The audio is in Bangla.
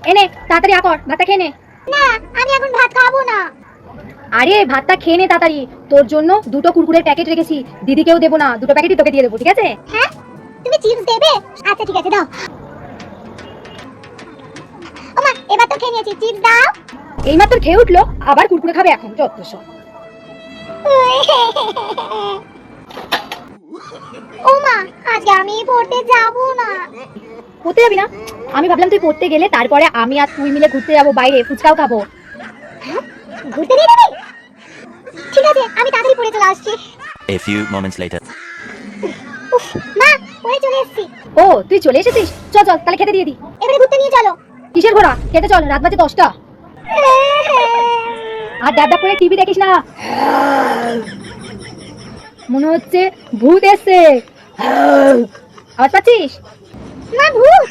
এনে তাড়াতাড়ি আকর, ভাতটা খেয়ে নে। না, আমি এখন ভাত খাবো না। আরে ভাতটা খেয়ে নে তাড়াতাড়ি, তোর জন্য দুটো কুরকুরের প্যাকেট রেখেছি, দিদিকেও দেবো না, দুটো প্যাকেটই তোকে দিয়ে দেবো, ঠিক আছে? হ্যাঁ, তুমি চিপস দেবে? আচ্ছা ঠিক আছে, দাও। ওমা, এবার তো খেয়ে নিয়েছি, চিপস দাও। এইমাত্র খেয়ে উঠলো, আবার কুরকুরে খাবে এখন, যত সব। ওমা, আজকে আমি পড়তে যাব না। পড়তে যাবি না? আমি ভাবলাম তুই পড়তে গেলে তারপরে আমি আর তুই মিলে ঘুরতে যাবো, বাইরে ফুচকাও খাবো। ঘুরতে নিয়ে যাবে? ঠিক আছে, আমি তাড়াতাড়ি পড়ে চলে আসছি। A few moments later. উফ, মা, পড়ে চলে এসেছি। ও তুই চলে এসেছিস, চল চল তাহলে খেতে দিয়ে দি। এবারে ঘুরতে নিয়ে চলো। কিসের ঘোড়া, খেতে চল, রাত বাজে 10টা। আর ডাব ডাব করে টিভি দেখিস না, মনে হচ্ছে ভূত এসছে। আওয়াজ পাচ্ছিস? মা, ভূত?